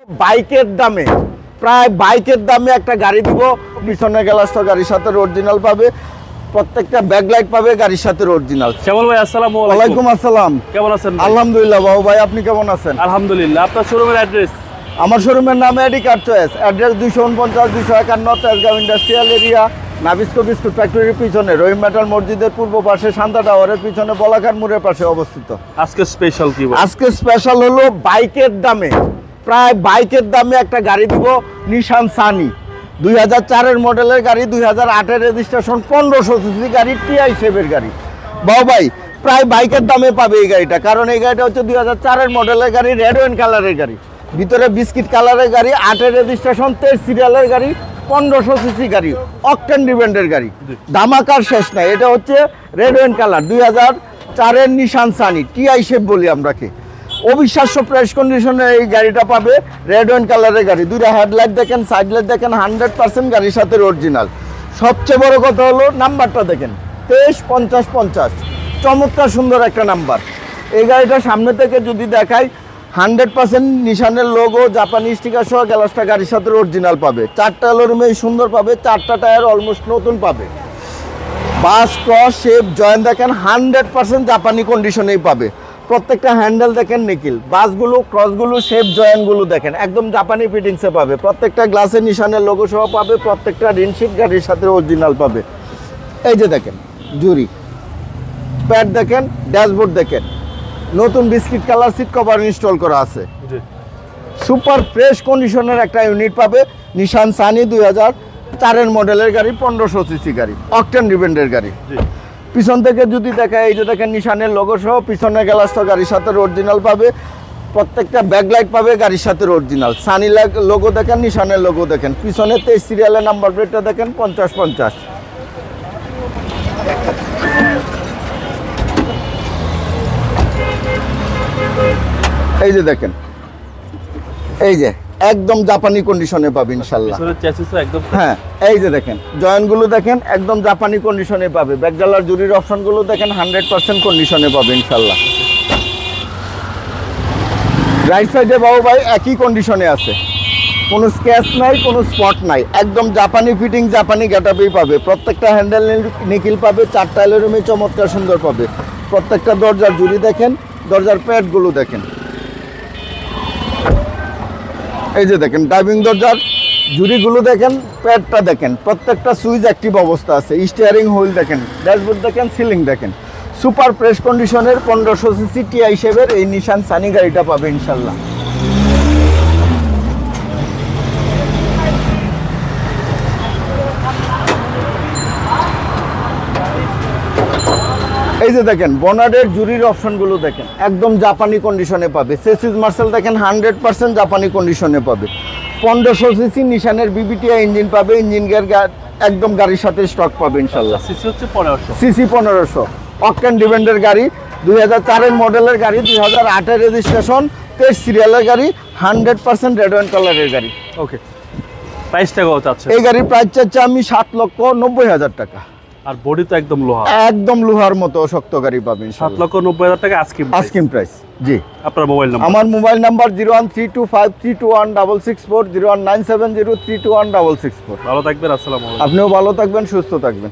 বাইকের দামে একটা গাড়ি দিব। পিছনে গ্লাসটা গাড়ির সাথে অরিজিনাল পাবে, প্রত্যেকটা ব্যাকলাইট পাবে গাড়ির সাথে অরিজিনাল। শ্যামল ভাই আসসালামু আলাইকুম। ওয়ালাইকুম আসসালাম। কেমন আছেন? আলহামদুলিল্লাহ বাবু ভাই, আপনি কেমন আছেন? আলহামদুলিল্লাহ। আপনার শোরুমের অ্যাড্রেস? আমার শোরুমের নাম AD car choice, address 249-251 Tejgaon industrial area, Nabisco biscuit ফ্যাক্টরির পিছনে, রহিম মেটাল মসজিদের পূর্ব পাশে, শান্তা টাওয়ারের পিছনে, বলাকার মোড়ের পাশে অবস্থিত। আজকে স্পেশাল কি? আজকে স্পেশাল হলো বাইকের দামে একটা গাড়ি দিব। নিশান সানি 2004-এর মডেলের গাড়ি, 2008-এর রেজিস্ট্রেশন, 1500 সিসি গাড়ি, টিআই শেপের গাড়ি। বাবু ভাই প্রায় বাইকের দামে পাবে এই গাড়িটা, কারণ এই গাড়িটা হচ্ছে 2004-এর মডেলের গাড়ি, রেড ওয়াইন কালারের গাড়ি, ভিতরে বিস্কিট কালারের গাড়ি, 8-এর রেজিস্ট্রেশন, 23 সিরিয়ালের গাড়ি, 1500 সিসি গাড়ি, অকটেন ডিপেন্ডের গাড়ি। ধামাকার শেষ নাই। এটা হচ্ছে রেড ওয়াইন কালার, 2004-এর নিশান সানি, টিআই শেপ বলি আমরাকে। অবিশ্বাস্য প্রাইস কন্ডিশনে এই গাড়িটা পাবে। রেড ওয়াইন কালারের গাড়ি, দুইটা হেডলাইট দেখেন, সাইড লাইট দেখেন, 100% গাড়ির সাথে অরিজিনাল। সবচেয়ে বড় কথা হলো নাম্বারটা দেখেন, 235050, চমৎকার সুন্দর একটা নাম্বার। এই গাড়িটা সামনে থেকে যদি দেখাই, 100% নিশানের লোগো, জাপানি স্টিকার সহ গ্লাসটা গাড়ির সাথে অরিজিনাল পাবে। 4টা অ্যালুমিনিয়াম সুন্দর পাবে, 4টা টায়ার অলমোস্ট নতুন পাবে। বাস ক্রস শেপ জয়েন দেখেন, 100% জাপানি কন্ডিশনেই পাবে। প্রত্যেকটা হ্যান্ডেল দেখেন নিকিল, বাসগুলো ক্রসগুলো শেপ জয়েন্টগুলো দেখেন একদম জাপানি ফিটিংসে পাবে। প্রত্যেকটা গ্লাসের নিশানের লোগো সহ পাবে, প্রত্যেকটা রিনশিট গাড়ির সাথে অরিজিনাল পাবে। এই যে দেখেন জুরি প্যাড দেখেন, ড্যাশবোর্ড দেখেন, নতুন biscuit colour seat cover install করা আছে। সুপার ফ্রেশ কন্ডিশনের একটা ইউনিট পাবে। নিশান সানি 2004-এর মডেলের গাড়ি, 1500 সিসি গাড়ি, অকটেন ডিপেন্ডের গাড়ি। পিছন থেকে যদি দেখায়, এই যে দেখেন নিশানের লোগো সহ, পিছনে গ্লাসটা গাড়ির সাথে অরিজিনাল পাবে, প্রত্যেকটা ব্যাকলাইট পাবে গাড়ির সাথে অরিজিনাল। সানি লোগো দেখেন, নিশানের লোগো দেখেন, পিছনে 23 সিরিয়ালের নাম্বার প্লেটটা দেখেন, 5050। এই যে দেখেন, এই যে একদম জাপানি কন্ডিশনে পাবে ইনশাআল্লাহ। হ্যাঁ, এই যে দেখেন জয়েন্টগুলো দেখেন একদম জাপানি কন্ডিশনে পাবে। ব্যাকডালার জুরির অপশনগুলো দেখেন 100% কন্ডিশনে পাবে ইনশাআল্লাহ। রাইট সাইডে বাবু ভাই একই কন্ডিশনে আছে, কোনো স্ক্র্যাচ নাই, কোনো স্পট নাই, একদম জাপানি ফিটিং, জাপানি গেটআপেই পাবে। প্রত্যেকটা হ্যান্ডেল নিকিল পাবে, 4টা অ্যালুমিনিয়াম চমৎকার সুন্দর পাবে। প্রত্যেকটা দরজার জুরি দেখেন, দরজার প্যাডগুলো দেখেন, এই যে দেখেন ড্রাইভিং দরজার জুরিগুলো দেখেন, প্যাডটা দেখেন, প্রত্যেকটা সুইচ অ্যাক্টিভ অবস্থা আছে। স্টিয়ারিং হুইল দেখেন, ড্যাশবোর্ড দেখেন, সিলিং দেখেন। সুপার ফ্রেশ কন্ডিশনের 1500 সিসি টিআই শেপের এই নিশান সানি গাড়িটা পাবে ইনশাল্লাহ। এই যে দেখেন বনার্ডের জুরির অপশনগুলো দেখেন একদম জাপানি কন্ডিশনে পাবে। সেসিস মার্সেল দেখেন 100% জাপানি কন্ডিশনে পাবে। 1500 সিসি নিশানের বিবিটিআই ইঞ্জিন পাবে, ইঞ্জিন গিয়ার একদম গাড়ির সাথে স্টক পাবে ইনশাল্লাহ। সিসি হচ্ছে 1500, সিসি 1500, অকটেন ডিপেন্ডের গাড়ি, 2004-এর মডেলের গাড়ি, 2008-এর রেজিস্ট্রেশন, 23 সিরিয়ালের গাড়ি, 100% রেড ওয়াইন কালারের গাড়ি। ওকে, প্রাইসটা কত আছে? এই গাড়ির প্রাইস চাচ্ছি আমি 7,90,000 টাকা। আর বডি তো একদম লোহা, একদম লোহার মতো শক্ত গাড়ি পাবেন। 7,90,000 টাকা আস্কিং প্রাইস। জি। আপনার মোবাইল নাম্বার? আমার মোবাইল নাম্বার 01325321664, 01970321664। ভালো থাকবেন, আসসালামু আলাইকুম। আপনিও ভালো থাকবেন, সুস্থ থাকবেন।